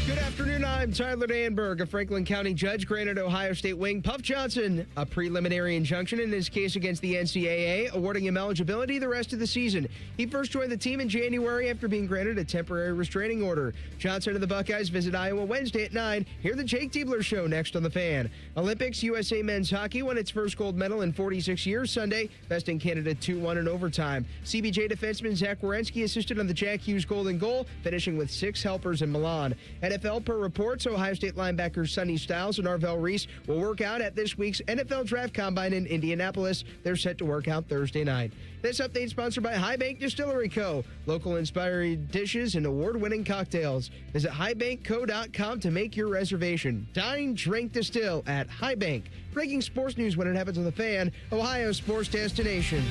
Good afternoon, I'm Tyler Danberg. A Franklin County judge granted Ohio State wing Puff Johnson a preliminary injunction in his case against the NCAA, awarding him eligibility the rest of the season. He first joined the team in January after being granted a temporary restraining order. Johnson and the Buckeyes visit Iowa Wednesday at 9. Hear the Jake Diebler Show next on The Fan. Olympics, USA men's hockey won its first gold medal in 46 years Sunday, besting Canada 2-1 in overtime. CBJ defenseman Zach Werenski assisted on the Jack Hughes golden goal, finishing with 6 helpers in Milan. NFL per reports, Ohio State linebackers Sonny Styles and Arvell Reese will work out at this week's NFL Draft Combine in Indianapolis. They're set to work out Thursday night. This update sponsored by High Bank Distillery Co. Local inspired dishes and award-winning cocktails. Visit highbankco.com to make your reservation. Dine, drink, distill at High Bank. Breaking sports news when it happens on The Fan, Ohio sports destination.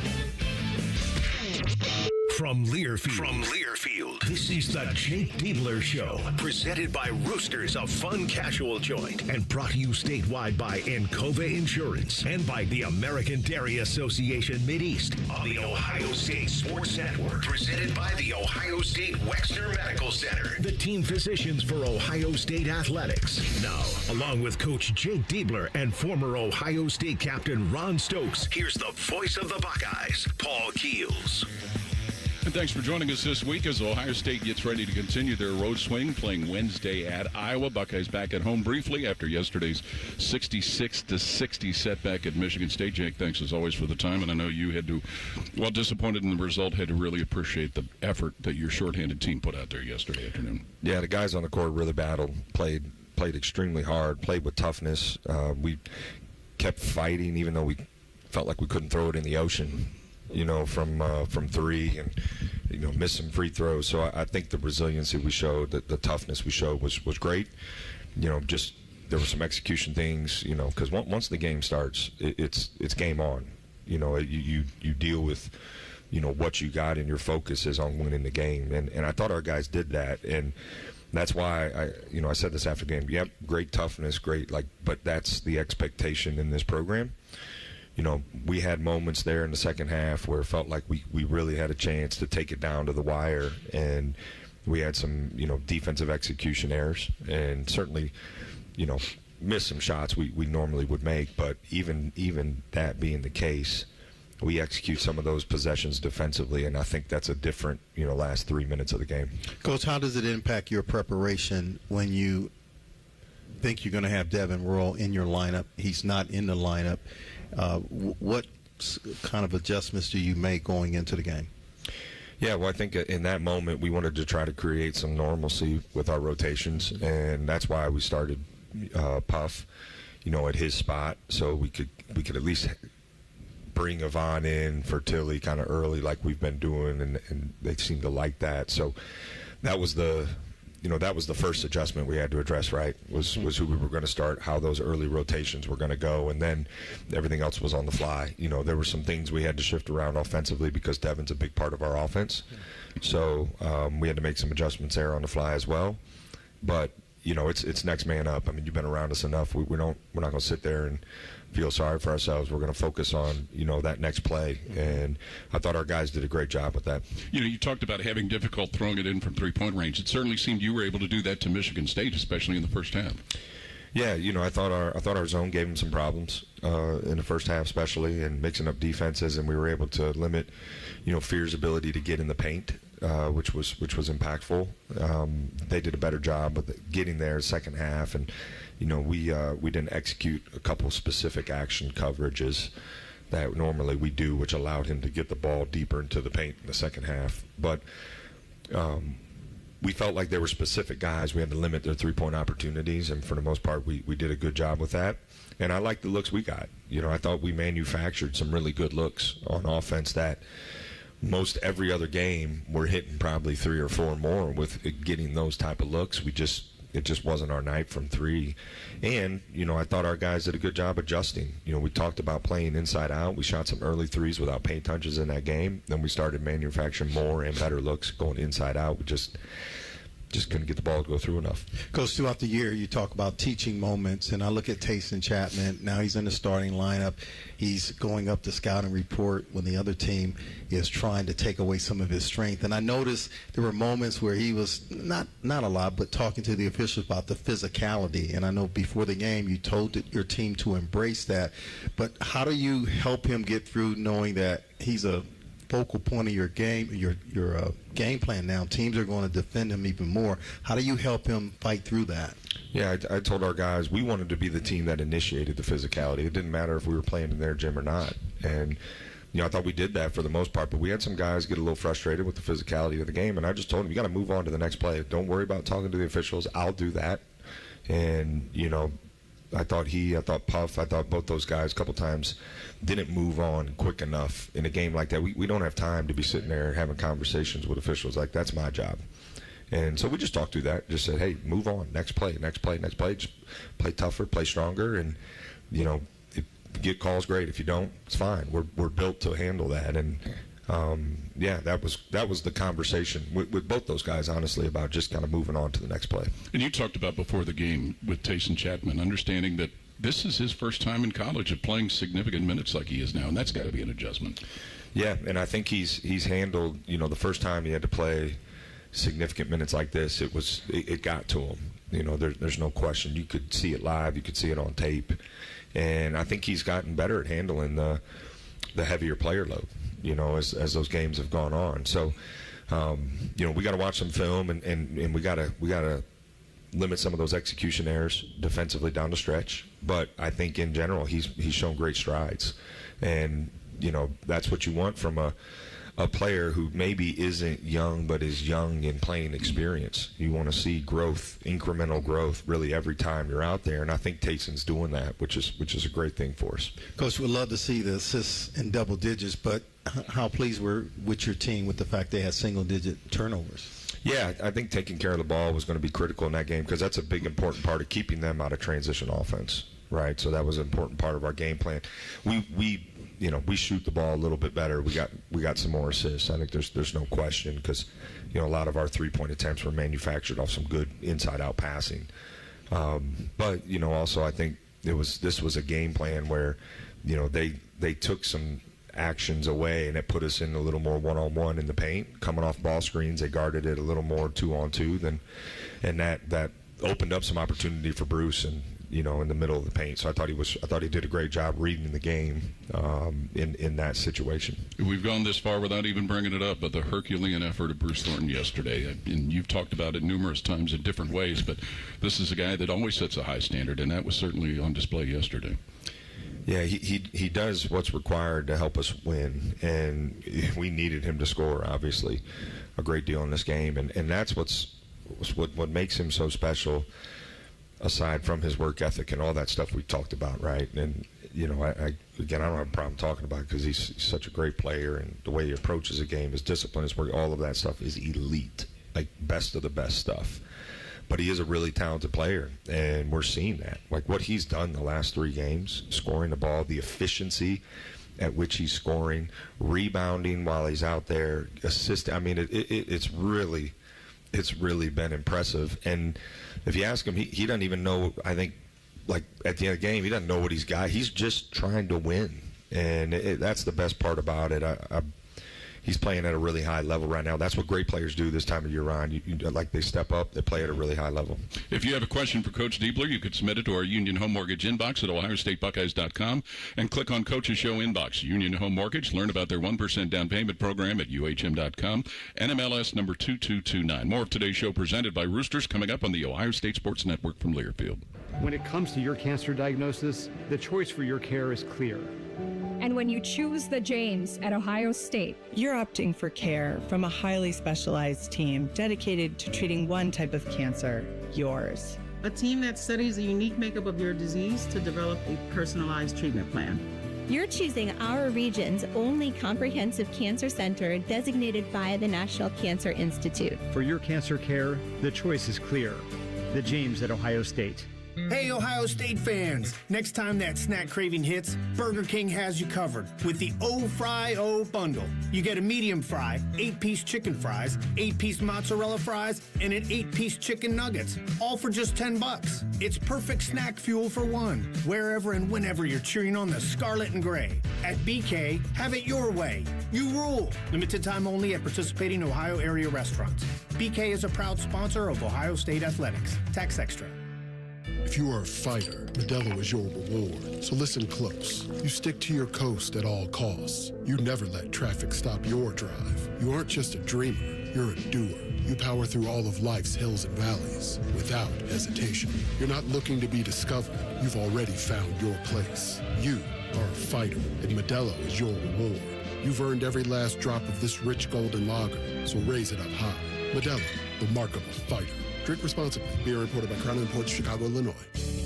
From Learfield, this is the Jake Diebler Show, presented by Roosters, a fun casual joint, and brought to you statewide by Encova Insurance and by the American Dairy Association Mideast on the Ohio State Sports Network, presented by the Ohio State Wexner Medical Center, the team physicians for Ohio State Athletics. Now, along with Coach Jake Diebler and former Ohio State captain Ron Stokes, here's the voice of the Buckeyes, Paul Keels. And thanks for joining us this week as Ohio State gets ready to continue their road swing, playing Wednesday at Iowa. Buckeyes back at home briefly after yesterday's 66-60 setback at Michigan State. Jake, thanks as always for the time, and I know you had to, while disappointed in the result, had to really appreciate the effort that your shorthanded team put out there yesterday afternoon. Yeah, the guys on the court really battled, played extremely hard, played with toughness. We kept fighting even though we felt like we couldn't throw it in the ocean, from three, and missed some free throws. So I think the resiliency we showed, the toughness we showed was great. Just there were some execution things, because once the game starts, it's game on. You deal with what you got, and your focus is on winning the game. And I thought our guys did that, and that's why I said this after the game. Yep, great toughness, great, but that's the expectation in this program. We had moments there in the second half where it felt like we really had a chance to take it down to the wire, and we had some, defensive execution errors, and certainly, missed some shots we normally would make. But even that being the case, we execute some of those possessions defensively, and I think that's a different, last 3 minutes of the game. Coach, how does it impact your preparation when you think you're going to have Devin Royal in your lineup? He's not in the lineup. What kind of adjustments do you make going into the game? Yeah, well, I think in that moment we wanted to try to create some normalcy with our rotations, and that's why we started Puff, at his spot, so we could at least bring Yvonne in for Tilly kind of early like we've been doing, and they seem to like that. So that was the first adjustment we had to address, right, was who we were going to start, how those early rotations were going to go, and then everything else was on the fly. There were some things we had to shift around offensively because Devin's a big part of our offense. So we had to make some adjustments there on the fly as well. But, it's next man up. I mean, you've been around us enough. We're not going to sit there and feel sorry for ourselves. We're going to focus on, that next play. And I thought our guys did a great job with that. You talked about having difficult throwing it in from three-point range. It certainly seemed you were able to do that to Michigan State, especially in the first half. Yeah, I thought our zone gave them some problems in the first half, especially, and mixing up defenses, and we were able to limit, Fear's ability to get in the paint, which was impactful. They did a better job of getting there second half, and we didn't execute a couple specific action coverages that normally we do, which allowed him to get the ball deeper into the paint in the second half. But we felt like there were specific guys we had to limit their three-point opportunities, and for the most part we did a good job with that. And I like the looks we got. I thought we manufactured some really good looks on offense that most every other game we're hitting probably 3 or 4 more with getting those type of looks. It just wasn't our night from three. And, I thought our guys did a good job adjusting. We talked about playing inside out. We shot some early threes without paint touches in that game. Then we started manufacturing more and better looks going inside out. just couldn't get the ball to go through enough. Coach, throughout the year, you talk about teaching moments, and I look at Tayson Chapman. Now he's in the starting lineup. He's going up the scouting report when the other team is trying to take away some of his strength. And I noticed there were moments where he was not a lot, but talking to the officials about the physicality. And I know before the game you told your team to embrace that. But how do you help him get through knowing that he's a focal point of your game, your game plan now? Teams are going to defend him even more. How do you help him fight through that? Yeah, I told our guys we wanted to be the team that initiated the physicality. It didn't matter if we were playing in their gym or not. And, I thought we did that for the most part. But we had some guys get a little frustrated with the physicality of the game. And I just told them, you got to move on to the next play. Don't worry about talking to the officials. I'll do that. And, I thought Puff, I thought both those guys a couple times didn't move on quick enough in a game like that. We don't have time to be sitting there having conversations with officials. Like, that's my job. And so we just talked through that, just said, hey, move on, next play. Just play tougher, play stronger, and, if you get calls, great. If you don't, it's fine. We're built to handle that. And, that was the conversation with both those guys, honestly, about just kind of moving on to the next play. And you talked about before the game with Tayson Chapman, understanding that this is his first time in college of playing significant minutes like he is now, and that's got to be an adjustment. Yeah, and I think he's handled, the first time he had to play significant minutes like this, it got to him. There's no question. You could see it live, you could see it on tape, and I think he's gotten better at handling the heavier player load, as those games have gone on. So, we got to watch some film, and we got to limit some of those execution errors defensively down the stretch. But I think in general he's shown great strides, and that's what you want from a player who maybe isn't young but is young in playing experience. You want to see growth, incremental growth, really every time you're out there, and I think Tayson's doing that, which is a great thing for us. Coach, we'd love to see the assists in double digits, but how pleased were with your team with the fact they had single-digit turnovers? Yeah, I think taking care of the ball was going to be critical in that game because that's a big, important part of keeping them out of transition offense, right? So that was an important part of our game plan. We shoot the ball a little bit better. We got some more assists. I think there's no question because, a lot of our three-point attempts were manufactured off some good inside-out passing. But also I think this was a game plan where, they took some actions away and it put us in a little more one-on-one in the paint, coming off ball screens. They guarded it a little more two-on-two and that opened up some opportunity for Bruce and. In the middle of the paint. So I thought he did a great job reading the game in that situation. We've gone this far without even bringing it up, but the Herculean effort of Bruce Thornton yesterday, and you've talked about it numerous times in different ways, but this is a guy that always sets a high standard, and that was certainly on display yesterday. Yeah, he does what's required to help us win, and we needed him to score, obviously, a great deal in this game, and that's what makes him so special. Aside from his work ethic and all that stuff we talked about, right? And, I don't have a problem talking about it because he's such a great player and the way he approaches a game, his discipline, his work, all of that stuff is elite, like best of the best stuff. But he is a really talented player, and we're seeing that. Like what he's done the last 3 games, scoring the ball, the efficiency at which he's scoring, rebounding while he's out there, assisting. I mean, it's really been impressive. And if you ask him, he doesn't even know, I think, like at the end of the game, he doesn't know what he's got. He's just trying to win. And that's the best part about it. He's playing at a really high level right now. That's what great players do this time of year round. They step up, they play at a really high level. If you have a question for Coach Diebler, you could submit it to our Union Home Mortgage inbox at OhioStateBuckeyes.com and click on Coach's Show inbox. Union Home Mortgage. Learn about their 1% down payment program at UHM.com. NMLS number 2229. More of today's show presented by Roosters coming up on the Ohio State Sports Network from Learfield. When it comes to your cancer diagnosis, the choice for your care is clear. And when you choose the James at Ohio State, you're opting for care from a highly specialized team dedicated to treating one type of cancer, yours. A team that studies the unique makeup of your disease to develop a personalized treatment plan. You're choosing our region's only comprehensive cancer center designated by the National Cancer Institute. For your cancer care, the choice is clear. The James at Ohio State. Hey, Ohio State fans! Next time that snack craving hits, Burger King has you covered with the O-Fry-O bundle. You get a medium fry, 8-piece chicken fries, 8-piece mozzarella fries, and an 8-piece chicken nuggets, all for just $10. It's perfect snack fuel for one, wherever and whenever you're cheering on the scarlet and gray. At BK, have it your way. You rule! Limited time only at participating Ohio area restaurants. BK is a proud sponsor of Ohio State Athletics. Tax extra. If you are a fighter, Modelo is your reward. So listen close. You stick to your coast at all costs. You never let traffic stop your drive. You aren't just a dreamer, you're a doer. You power through all of life's hills and valleys without hesitation. You're not looking to be discovered. You've already found your place. You are a fighter, and Modelo is your reward. You've earned every last drop of this rich golden lager, so raise it up high. Modelo, the mark of a fighter. Drink responsibly. Beer imported by Crown Imports, Chicago, Illinois.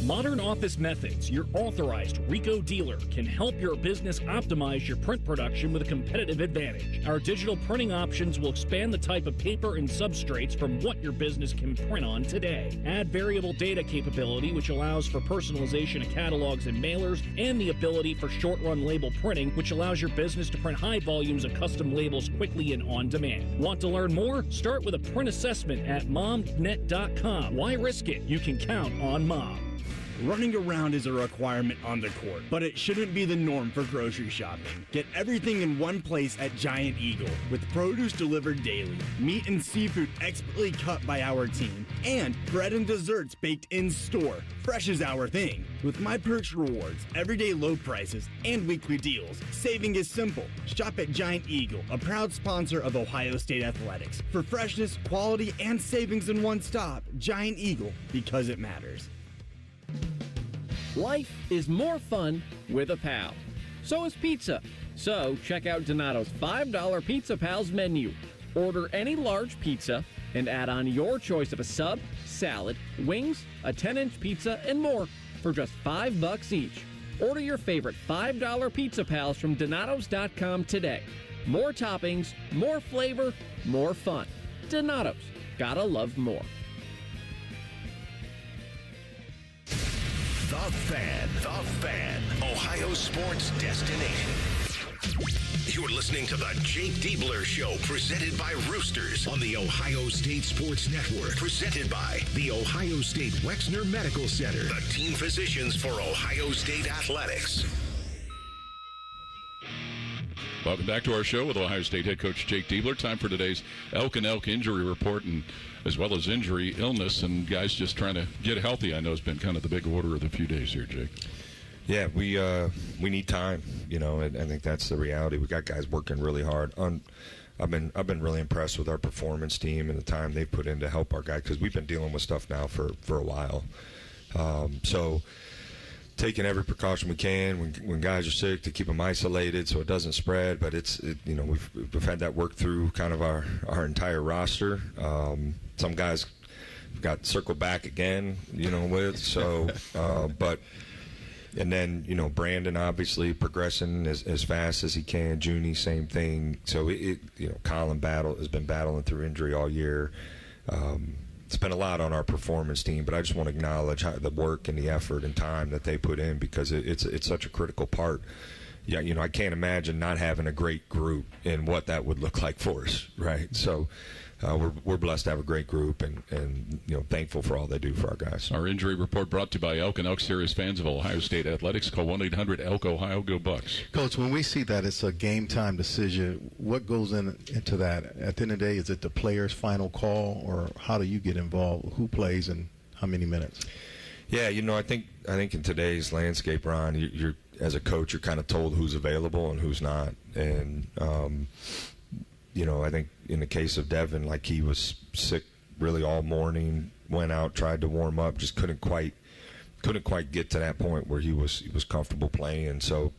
Modern Office Methods, your authorized RICO dealer, can help your business optimize your print production with a competitive advantage. Our digital printing options will expand the type of paper and substrates from what your business can print on today. Add variable data capability, which allows for personalization of catalogs and mailers, and the ability for short-run label printing, which allows your business to print high volumes of custom labels quickly and on demand. Want to learn more? Start with a print assessment at momnet.com. Why risk it? You can count on Mom. Running around is a requirement on the court, but it shouldn't be the norm for grocery shopping. Get everything in one place at Giant Eagle, with produce delivered daily, meat and seafood expertly cut by our team, and bread and desserts baked in store. Fresh is our thing. With My Perks rewards, everyday low prices, and weekly deals, saving is simple. Shop at Giant Eagle, a proud sponsor of Ohio State Athletics. For freshness, quality, and savings in one stop, Giant Eagle, because it matters. Life is more fun with a pal. So is pizza. So check out Donato's $5 Pizza Pals menu. Order any large pizza and add on your choice of a sub, salad, wings, a 10-inch pizza, and more for just $5 each. Order your favorite $5 Pizza Pals from Donatos.com today. More toppings, more flavor, more fun. Donatos. Gotta love more. The Fan, Ohio sports destination. You're listening to the Jake Diebler Show, presented by Roosters on the Ohio State Sports Network, presented by the Ohio State Wexner Medical Center, the team physicians for Ohio State Athletics. Welcome back to our show with Ohio State head coach Jake Diebler. Time for today's Elk and Elk injury report, and as well as injury, illness, and guys just trying to get healthy. I know has been kind of the big order of the few days here, Jake. Yeah, we need time, and I think that's the reality. We got guys working really hard. I've been really impressed with our performance team and the time they put in to help our guys, because we've been dealing with stuff now for a while. So taking every precaution we can when guys are sick to keep them isolated so it doesn't spread. But we've had that work through kind of our entire roster. Some guys got circled back again, but. And then, Brandon obviously progressing as fast as he can. Junie, same thing. So, Colin has been battling through injury all year. It's been a lot on our performance team, but I just want to acknowledge the work and the effort and time that they put in, because it's such a critical part. Yeah, I can't imagine not having a great group and what that would look like for us, right? So, we're blessed to have a great group and thankful for all they do for our guys. Our injury report brought to you by Elk and Elk, serious fans of Ohio State athletics. Call 1-800-ELK-OHIO. Go Bucks. Coach, when we see that it's a game-time decision, what goes into that? At the end of the day, is it the player's final call, or how do you get involved? Who plays and how many minutes? Yeah, I think in today's landscape, Ron, you're as a coach, you're kind of told who's available and who's not. And, I think in the case of Devin, like, he was sick really all morning, went out, tried to warm up, just couldn't quite get to that point where he was comfortable playing. So,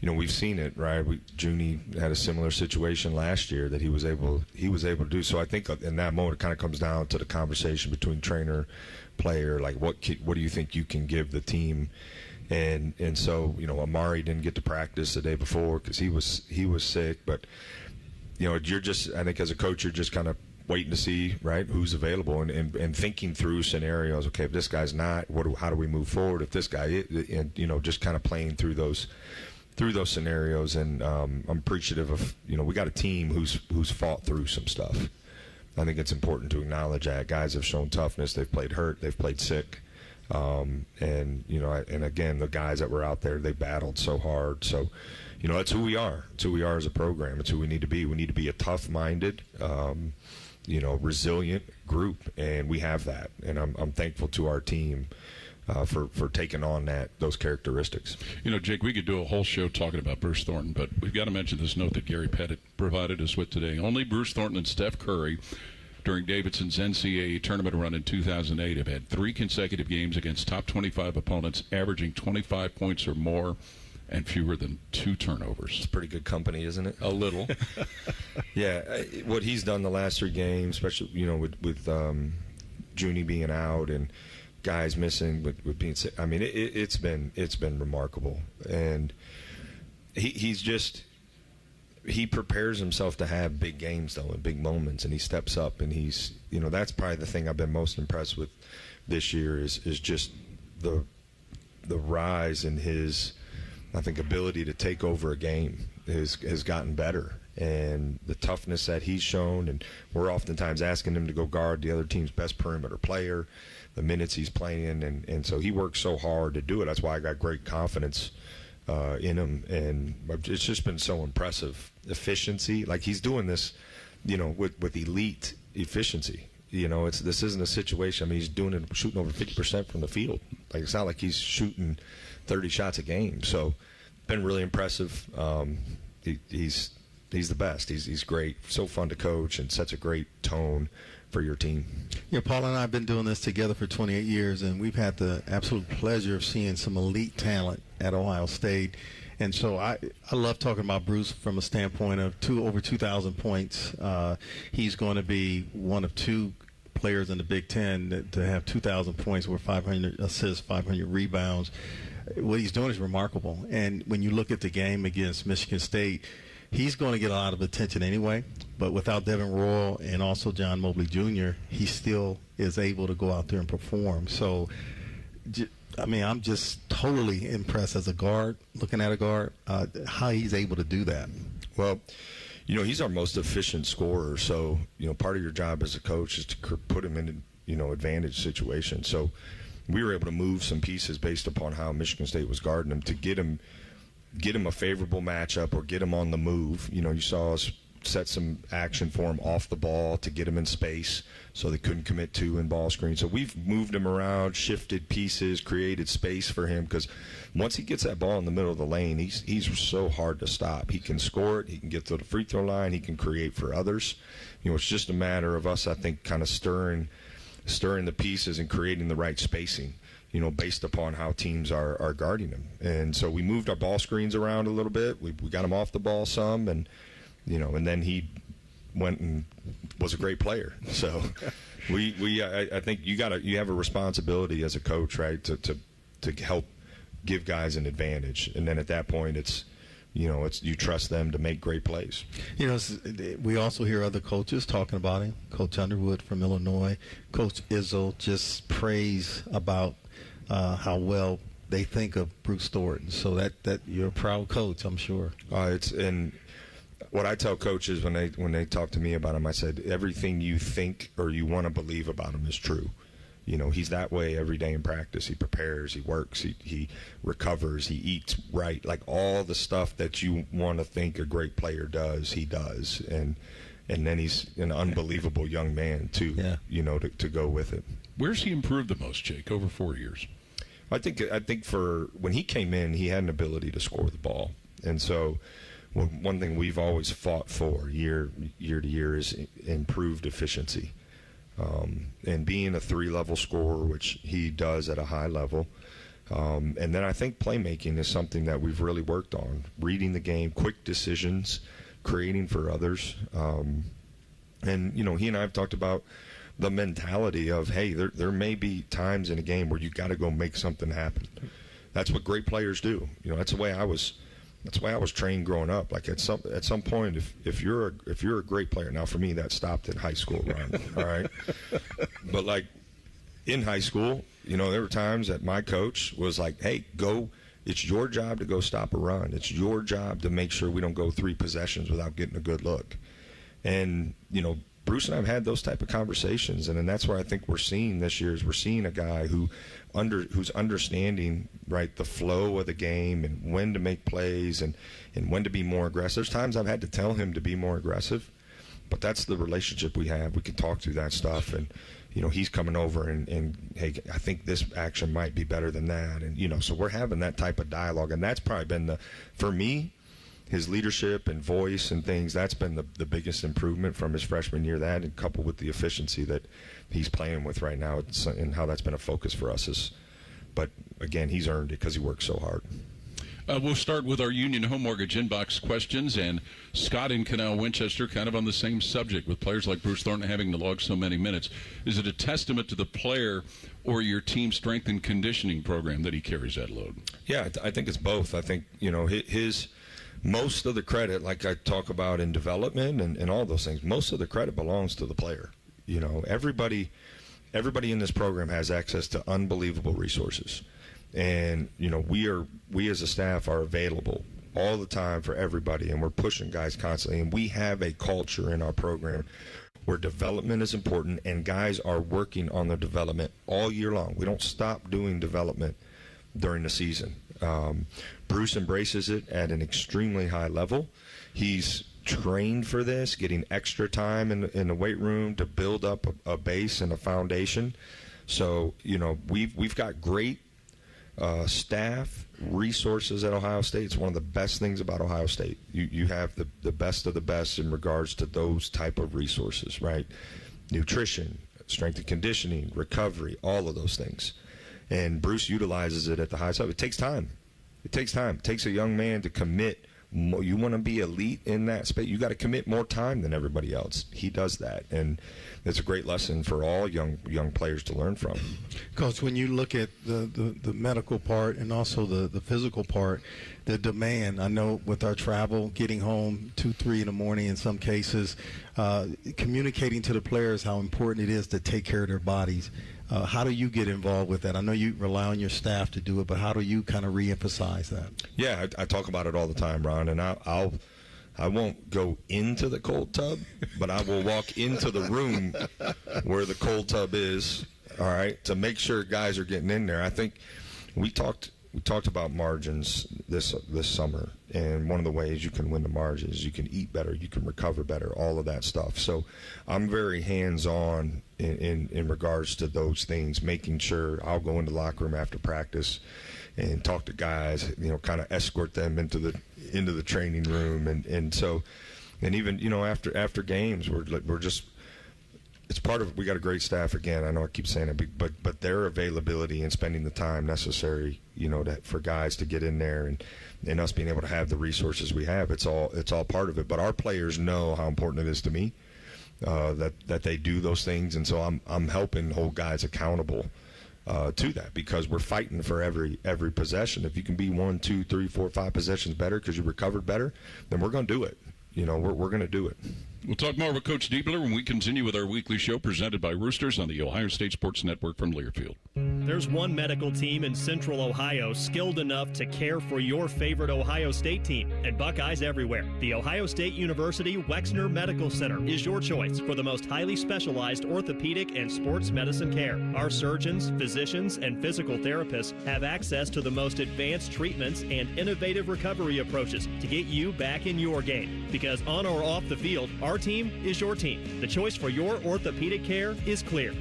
we've seen it, right? Junie had a similar situation last year that he was able to do. So I think in that moment it kind of comes down to the conversation between trainer, player, like what do you think you can give the team? And so, Amari didn't get to practice the day before because he was sick. But, I think as a coach, you're just kind of waiting to see, right, who's available and thinking through scenarios. Okay, if this guy's not, how do we move forward? If this guy is, and, you know, just kind of playing through those scenarios. And I'm appreciative of, you know, we got a team who's fought through some stuff. I think it's important to acknowledge that guys have shown toughness. They've played hurt. They've played sick. And, you know, and again, the guys that were out there, they battled so hard. So, you know, that's who we are. It's who we are as a program. It's who we need to be. We need to be a tough-minded, you know, resilient group, and we have that. And I'm thankful to our team for taking on those characteristics. You know, Jake, we could do a whole show talking about Bruce Thornton, but we've got to mention this note that Gary Pettit provided us with today. Only Bruce Thornton and Steph Curry, during Davidson's NCAA tournament run in 2008, have had 3 consecutive games against top 25 opponents, averaging 25 points or more and fewer than 2 turnovers. It's pretty good company, isn't it? A little. Yeah, what he's done the last 3 games, especially, you know, with Junie being out and guys missing with being sick. I mean, it's been remarkable, and he prepares himself to have big games though, and big moments, and he steps up, and he's, you know, that's probably the thing I've been most impressed with this year is just the rise in his, I think, ability to take over a game has gotten better, and the toughness that he's shown, and we're oftentimes asking him to go guard the other team's best perimeter player, the minutes he's playing, and so he works so hard to do it. That's why I got great confidence in him, and it's just been so impressive. Efficiency, like he's doing this, you know, with elite efficiency. You know, this isn't a situation. I mean, he's shooting over 50% from the field. Like, it's not like he's shooting 30 shots a game. So, been really impressive. He's the best. He's great. So fun to coach and sets a great tone for your team. Yeah, Paul and I have been doing this together for 28 years, and we've had the absolute pleasure of seeing some elite talent at Ohio State. And so I love talking about Bruce from a standpoint of over 2,000 points. He's going to be one of 2 players in the Big Ten to have 2,000 points with 500 assists, 500 rebounds. What he's doing is remarkable. And when you look at the game against Michigan State, he's going to get a lot of attention anyway. But without Devin Royal and also John Mobley Jr., he still is able to go out there and perform. So, I mean, I'm just totally impressed as a guard, looking at a guard, how he's able to do that. Well, you know, he's our most efficient scorer. So, you know, part of your job as a coach is to put him in, you know, advantage situations. So we were able to move some pieces based upon how Michigan State was guarding him to get him a favorable matchup or get him on the move. You know, you saw us set some action for him off the ball to get him in space so they couldn't commit 2 in ball screen. So we've moved him around, shifted pieces, created space for him, because once he gets that ball in the middle of the lane, he's so hard to stop. He can score it. He can get to the free throw line. He can create for others. You know, it's just a matter of us, I think, kind of stirring the pieces and creating the right spacing, you know, based upon how teams are guarding him. And so we moved our ball screens around a little bit. We got him off the ball some, and, you know, and then he went and was a great player. So I think you have a responsibility as a coach, right, to help give guys an advantage. And then at that point, it's you trust them to make great plays. You know, we also hear other coaches talking about him. Coach Underwood from Illinois, Coach Izzo, just praise about how well they think of Bruce Thornton. So that you're a proud coach, I'm sure. And what I tell coaches when they talk to me about him, I said, everything you think or you want to believe about him is true. You know, he's that way every day in practice. He prepares, he works, he recovers, he eats right. Like all the stuff that you want to think a great player does, he does. And then he's an unbelievable young man, too, you know, to go with it. Where's he improved the most, Jake, over 4 years? I think for when he came in, he had an ability to score the ball. And so one thing we've always fought for year to year is improved efficiency. And being a 3-level scorer, which he does at a high level. And then I think playmaking is something that we've really worked on. Reading the game, quick decisions, creating for others. And, you know, he and I have talked about the mentality of, hey, there may be times in a game where you got to go make something happen. That's what great players do. You know, that's the way I was That's why I was trained growing up. Like at some point, if you're a great player, now for me that stopped in high school, Ron. All right, but like in high school, there were times that my coach was like, "Hey, go. It's your job to go stop a run. It's your job to make sure we don't go 3 possessions without getting a good look." And Bruce and I have had those type of conversations, and then that's where I think we're seeing this year is we're seeing a guy who's understanding, right, the flow of the game and when to make plays and when to be more aggressive. There's times I've had to tell him to be more aggressive, but that's the relationship we have. We can talk through that stuff, and he's coming over and hey, I think this action might be better than that, and so we're having that type of dialogue, and that's probably been for me, his leadership and voice and things, that's been the biggest improvement from his freshman year. That, and coupled with the efficiency that he's playing with right now, and how that's been a focus for us. But again, he's earned it because he works so hard. We'll start with our Union Home Mortgage inbox questions, and Scott in Canal Winchester, kind of on the same subject, with players like Bruce Thornton having to log so many minutes. Is it a testament to the player or your team strength and conditioning program that he carries that load? Yeah, I think it's both. I think his most of the credit, like I talk about in development and all those things, most of the credit belongs to the player. Everybody in this program has access to unbelievable resources. And, we as a staff are available all the time for everybody, and we're pushing guys constantly. And we have a culture in our program where development is important, and guys are working on their development all year long. We don't stop doing development during the season. Bruce embraces it at an extremely high level. He's trained for this, getting extra time in the weight room to build up a base and a foundation. So, we've got great staff, resources at Ohio State. It's one of the best things about Ohio State. You have the best of the best in regards to those type of resources, right? Nutrition, strength and conditioning, recovery, all of those things. And Bruce utilizes it at the highest level. It takes time. It takes a young man to commit. You want to be elite in that space, you got to commit more time than everybody else. He does that, and it's a great lesson for all young players to learn from. Coach, when you look at the medical part and also the physical part, the demand, I know with our travel, getting home 2-3 in the morning in some cases, communicating to the players how important it is to take care of their bodies. How do you get involved with that? I know you rely on your staff to do it, but how do you kind of reemphasize that? Yeah, I talk about it all the time, Ron, and I won't go into the cold tub, but I will walk into the room where the cold tub is, all right, to make sure guys are getting in there. I think we talked about margins this summer, and one of the ways you can win the margins is you can eat better, you can recover better, all of that stuff. So I'm very hands-on in regards to those things, making sure I'll go into the locker room after practice and talk to guys, kind of escort them into the training room, and so, and even after games, we're just, it's part of, we got a great staff. Again, I know I keep saying it, but their availability and spending the time necessary, for guys to get in there, and us being able to have the resources we have, it's all part of it. But our players know how important it is to me that they do those things, and so I'm helping hold guys accountable to that, because we're fighting for every possession. If you can be 1, 2, 3, 4, 5 possessions better because you recovered better, then we're going to do it. We're going to do it. We'll talk more with Coach Diebler when we continue with our weekly show presented by Roosters on the Ohio State Sports Network from Learfield. There's one medical team in Central Ohio skilled enough to care for your favorite Ohio State team, and Buckeyes everywhere. The Ohio State University Wexner Medical Center is your choice for the most highly specialized orthopedic and sports medicine care. Our surgeons, physicians, and physical therapists have access to the most advanced treatments and innovative recovery approaches to get you back in your game. Because on or off the field, our team is your team. The choice for your orthopedic care is clear.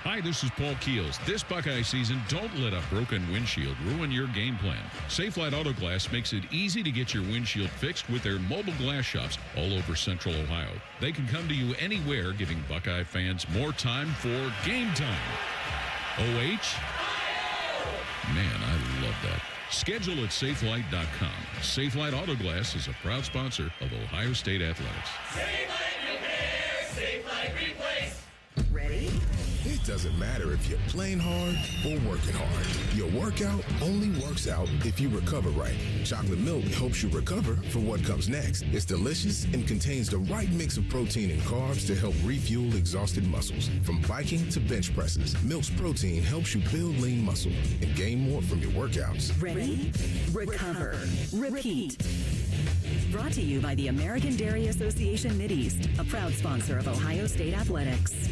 Hi, this is Paul Keels. This Buckeye season, don't let a broken windshield ruin your game plan. Safelite Auto Glass makes it easy to get your windshield fixed with their mobile glass shops all over Central Ohio. They can come to you anywhere, giving Buckeye fans more time for game time. OH? Man, I love that. Schedule at safelite.com. Safelite Auto Glass is a proud sponsor of Ohio State Athletics. Safelite Repair, Safelite Replace. Ready? It doesn't matter if you're playing hard or working hard. Your workout only works out if you recover right. Chocolate milk helps you recover for what comes next. It's delicious and contains the right mix of protein and carbs to help refuel exhausted muscles. From biking to bench presses, Milk's protein helps you build lean muscle and gain more from your workouts. Ready? Recover. Repeat. Brought to you by the American Dairy Association Mid-East, a proud sponsor of Ohio State Athletics.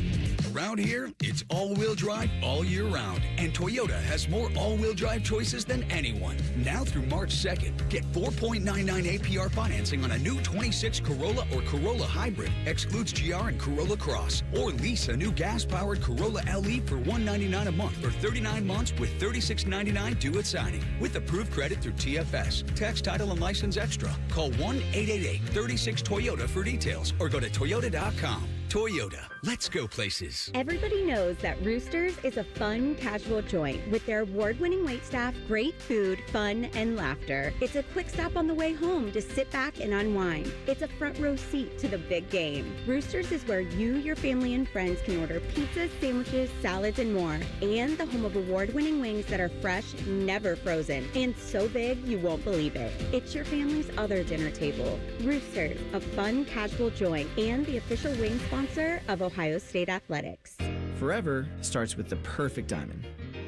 Around here, it's all-wheel drive all year round, and Toyota has more all-wheel drive choices than anyone. Now through March 2nd, get 4.99 APR financing on a new 26 Corolla or Corolla Hybrid, excludes GR and Corolla Cross, or lease a new gas-powered Corolla LE for $199 a month for 39 months with $36.99 due at signing, with approved credit through TFS. Tax, title, and license extra. Call 1-888-36-TOYOTA for details, or go to toyota.com. Toyota, let's go places. Everybody knows that Roosters is a fun, casual joint with their award-winning waitstaff, great food, fun, and laughter. It's a quick stop on the way home to sit back and unwind. It's a front row seat to the big game. Roosters is where you, your family, and friends can order pizzas, sandwiches, salads, and more. And the home of award-winning wings that are fresh, never frozen, and so big you won't believe it. It's your family's other dinner table. Roosters, a fun, casual joint, and the official wing sponsor of Ohio State Athletics. Forever starts with the perfect diamond.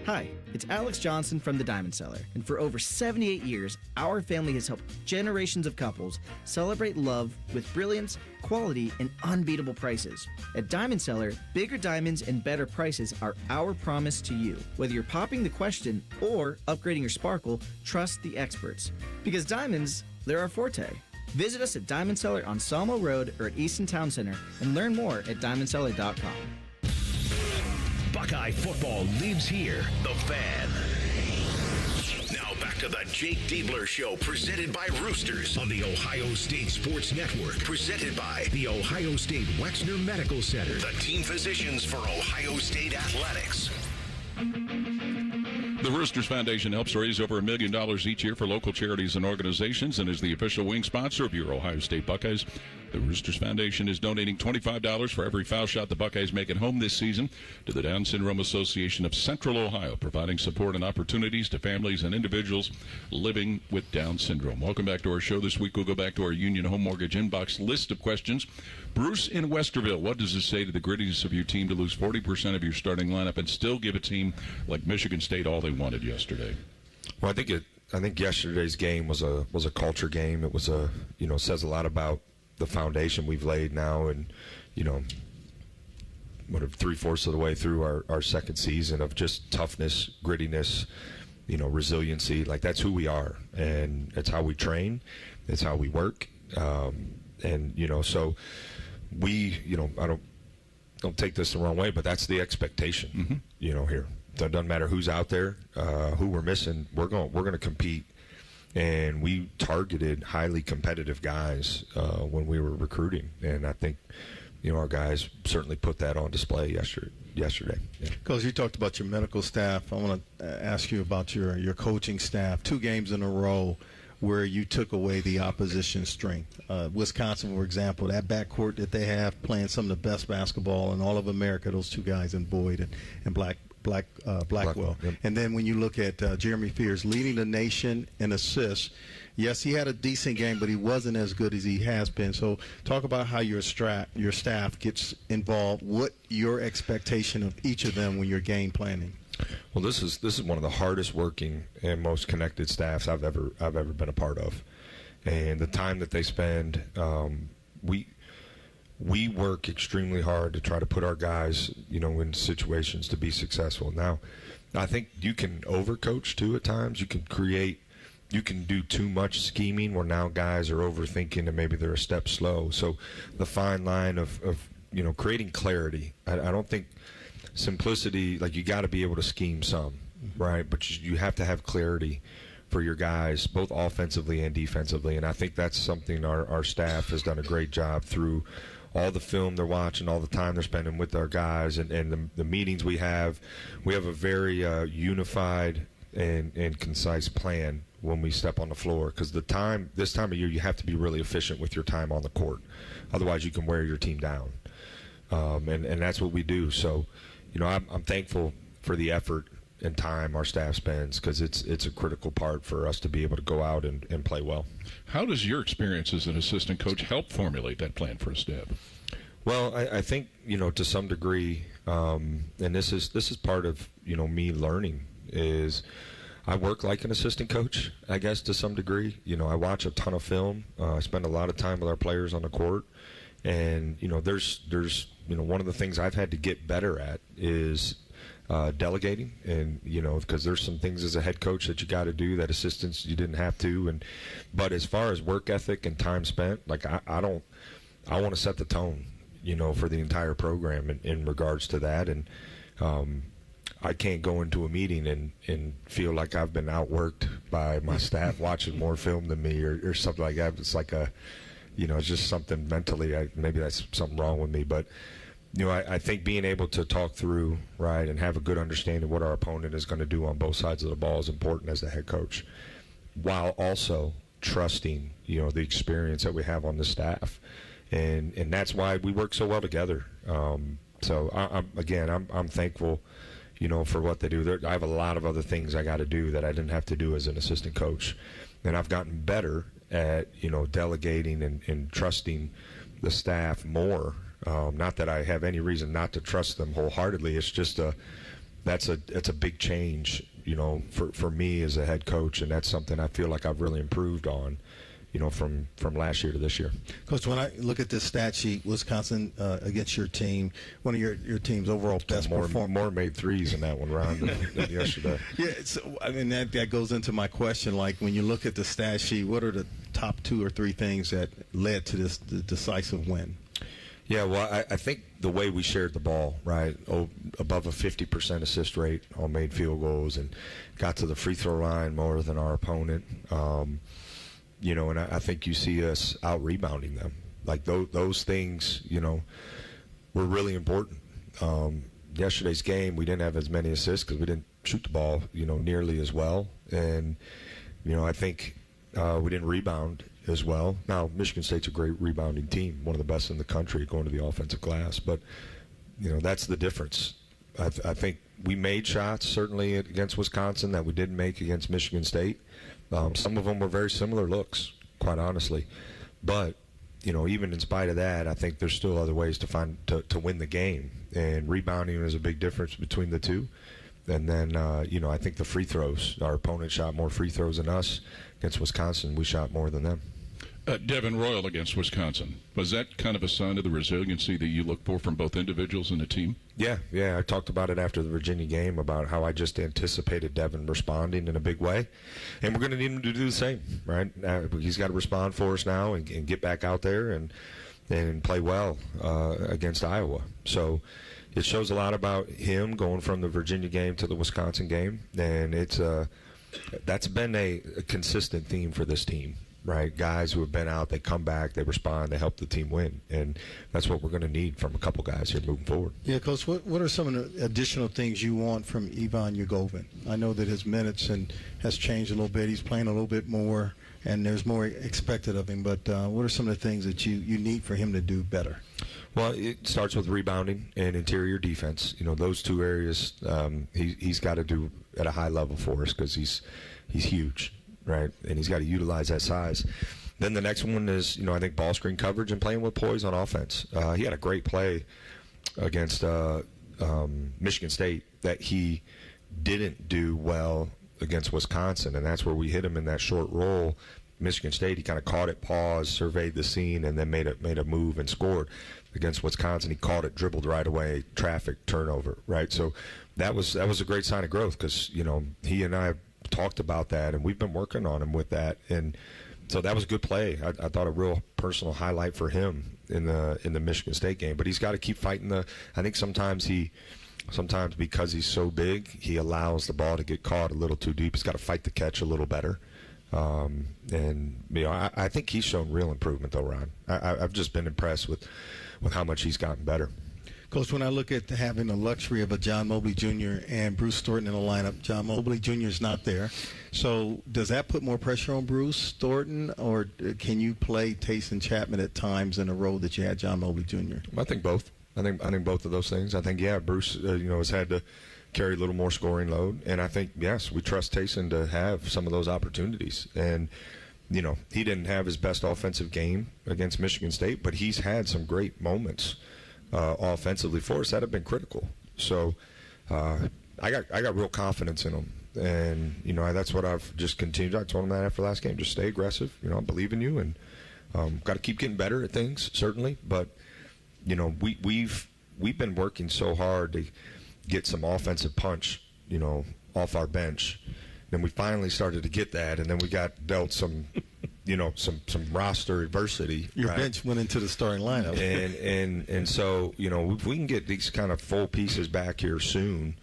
Hi, it's Alex Johnson from the Diamond Cellar, and for over 78 years, our family has helped generations of couples celebrate love with brilliance, quality, and unbeatable prices. At Diamond Cellar, bigger diamonds and better prices are our promise to you. Whether you're popping the question or upgrading your sparkle, trust the experts. Because diamonds, they're our forte. Visit us at Diamond Cellar on Sawmill Road or at Easton Town Center and learn more at diamondcellar.com. Buckeye football lives here. The Fan. Now back to the Jake Diebler Show, presented by Roosters on the Ohio State Sports Network. Presented by the Ohio State Wexner Medical Center, the team physicians for Ohio State Athletics. The Roosters Foundation helps raise over $1 million each year for local charities and organizations and is the official wing sponsor of your Ohio State Buckeyes. The Roosters Foundation is donating $25 for every foul shot the Buckeyes make at home this season to the Down Syndrome Association of Central Ohio, providing support and opportunities to families and individuals living with Down syndrome. Welcome back to our show. This week we'll go back to our Union Home Mortgage inbox list of questions. Bruce in Westerville, what does it say to the grittiness of your team to lose 40% of your starting lineup and still give a team like Michigan State all they wanted yesterday? Well, I think yesterday's game was a culture game. It was says a lot about the foundation we've laid now, and three-fourths of the way through our second season of just toughness, grittiness, resiliency. Like, that's who we are, and it's how we train, it's how we work, so we, I don't take this the wrong way, but that's the expectation, here. So it doesn't matter who's out there, who we're missing. We're going to compete, and we targeted highly competitive guys when we were recruiting, and I think our guys certainly put that on display yesterday. Because you talked about your medical staff, I want to ask you about your coaching staff. 2 games in a row where you took away the opposition's strength. Wisconsin, for example, that backcourt that they have playing some of the best basketball in all of America, those 2 guys in Boyd and Blackwell. Yep. And then when you look at Jeremy Fears leading the nation in assists, yes, he had a decent game, but he wasn't as good as he has been. So talk about how your staff gets involved. What your expectation of each of them when you're game planning? Well, this is one of the hardest working and most connected staffs I've ever been a part of, and the time that they spend, we work extremely hard to try to put our guys, in situations to be successful. Now, I think you can overcoach too at times. You can do too much scheming where now guys are overthinking and maybe they're a step slow. So the fine line of creating clarity. I don't think simplicity, like, you got to be able to scheme some, right? But you have to have clarity for your guys, both offensively and defensively. And I think that's something our staff has done a great job through all the film they're watching, all the time they're spending with our guys, and the meetings we have. We have a very unified and concise plan when we step on the floor, because this time of year you have to be really efficient with your time on the court. Otherwise you can wear your team down. And that's what we do. So, I'm thankful for the effort and time our staff spends, because it's a critical part for us to be able to go out and play well. How does your experience as an assistant coach help formulate that plan for a staff? Well, I think, to some degree, and this is part of, me learning, is I work like an assistant coach, I guess, to some degree. I watch a ton of film. I spend a lot of time with our players on the court. And, there's one of the things I've had to get better at is delegating, and because there's some things as a head coach that you got to do that assistants you didn't have to, but as far as work ethic and time spent, like I want to set the tone, for the entire program in regards to that, and I can't go into a meeting and feel like I've been outworked by my staff watching more film than me or something like that. It's like it's just something mentally. Maybe that's something wrong with me, but. I think being able to talk through, right, and have a good understanding of what our opponent is going to do on both sides of the ball is important as the head coach, while also trusting, the experience that we have on the staff. And that's why we work so well together. So, I'm thankful, for what they do. I have a lot of other things I got to do that I didn't have to do as an assistant coach. And I've gotten better at, delegating and trusting the staff more. Not that I have any reason not to trust them wholeheartedly. It's just it's a big change, for me as a head coach, and that's something I feel like I've really improved on, from last year to this year. Coach, when I look at this stat sheet, Wisconsin against your team, one of your team's overall best performance. More made threes in that one, Ron, than yesterday. Yeah, that goes into my question. Like, when you look at the stat sheet, what are the top 2 or 3 things that led to this decisive win? Yeah, well, I think the way we shared the ball, right, above a 50% assist rate on made field goals, and got to the free throw line more than our opponent, and I think you see us out-rebounding them. Like, those things, were really important. Yesterday's game, we didn't have as many assists because we didn't shoot the ball, nearly as well. And, I think we didn't rebound as well. Now, Michigan State's a great rebounding team, one of the best in the country going to the offensive glass. But, that's the difference. I think we made shots, certainly, against Wisconsin that we didn't make against Michigan State. Some of them were very similar looks, quite honestly. But, even in spite of that, I think there's still other ways to win the game. And rebounding is a big difference between the two. And then, I think the free throws, our opponent shot more free throws than us. Against Wisconsin, we shot more than them. Devin Royal against Wisconsin. Was that kind of a sign of the resiliency that you look for from both individuals and the team? Yeah. I talked about it after the Virginia game, about how I just anticipated Devin responding in a big way. And we're going to need him to do the same, right? He's got to respond for us now and get back out there and play well against Iowa. So it shows a lot about him going from the Virginia game to the Wisconsin game. And that's been a consistent theme for this team. Right, guys who have been out, they come back, they respond, they help the team win, and that's what we're going to need from a couple guys here moving forward. Yeah, Coach, what are some of the additional things you want from Ivan Ugovin? I know that his minutes has changed a little bit. He's playing a little bit more, and there's more expected of him. But what are some of the things that you need for him to do better? Well, it starts with rebounding and interior defense. Those two areas he's got to do at a high level for us, because he's huge. Right, and he's got to utilize that size. Then the next one is, I think ball screen coverage and playing with poise on offense. He had a great play against Michigan State that he didn't do well against Wisconsin, and that's where we hit him in that short roll. Michigan State, he kind of caught it, paused, surveyed the scene, and then made a move and scored. Against Wisconsin, he caught it, dribbled right away, traffic, turnover. Right, so that was a great sign of growth, because he and I talked about that, and we've been working on him with that, and so that was a good play. I thought a real personal highlight for him in the Michigan State game. But he's got to keep fighting I think sometimes because he's so big, he allows the ball to get caught a little too deep. He's got to fight the catch a little better. And I think he's shown real improvement though, Ron. I've just been impressed with how much he's gotten better. Coach, when I look at having the luxury of a John Mobley Jr. and Bruce Thornton in the lineup, John Mobley Jr. is not there. So does that put more pressure on Bruce Thornton, or can you play Taysom Chapman at times in a role that you had John Mobley Jr.? I think both. I think both of those things. I think, Bruce, has had to carry a little more scoring load. And I think, yes, we trust Taysom to have some of those opportunities. And, he didn't have his best offensive game against Michigan State, but he's had some great moments offensively for us that have been critical. So I got real confidence in him. And, that's what I've just continued. I told him that after last game, just stay aggressive. I believe in you, and got to keep getting better at things, certainly. But, we've been working so hard to get some offensive punch, off our bench. Then we finally started to get that, and then we got dealt some, some roster adversity. Your right? bench went into the starting lineup. And so, if we can get these kind of full pieces back here soon,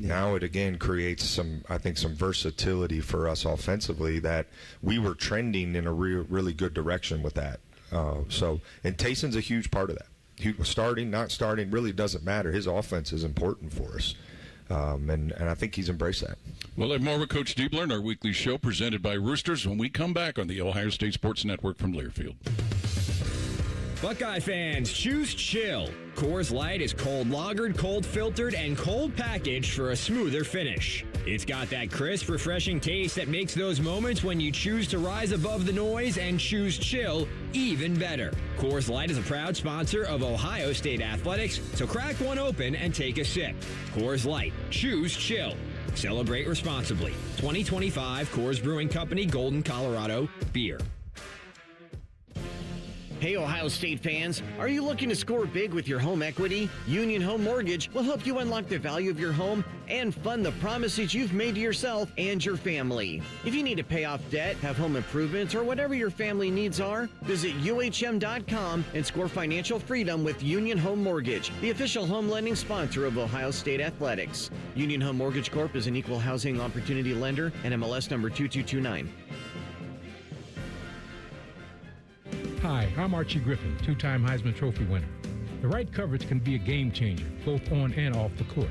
now it again creates some versatility for us offensively that we were trending in a really good direction with that. And Taysom's a huge part of that. Starting, not starting, really doesn't matter. His offense is important for us. And I think he's embraced that. We'll have more with Coach Diebler in our weekly show presented by Roosters when we come back on the Ohio State Sports Network from Learfield. Buckeye fans, choose chill. Coors Light is cold lagered, cold filtered, and cold packaged for a smoother finish. It's got that crisp, refreshing taste that makes those moments when you choose to rise above the noise and choose chill even better. Coors Light is a proud sponsor of Ohio State Athletics, so crack one open and take a sip. Coors Light, choose chill. Celebrate responsibly. 2025 Coors Brewing Company, Golden, Colorado, beer. Hey, Ohio State fans, are you looking to score big with your home equity? Union Home Mortgage will help you unlock the value of your home and fund the promises you've made to yourself and your family. If you need to pay off debt, have home improvements, or whatever your family needs are, visit UHM.com and score financial freedom with Union Home Mortgage, the official home lending sponsor of Ohio State Athletics. Union Home Mortgage Corp is an equal housing opportunity lender and MLS number 2229. Hi, I'm Archie Griffin, two-time Heisman Trophy winner. The right coverage can be a game changer, both on and off the court.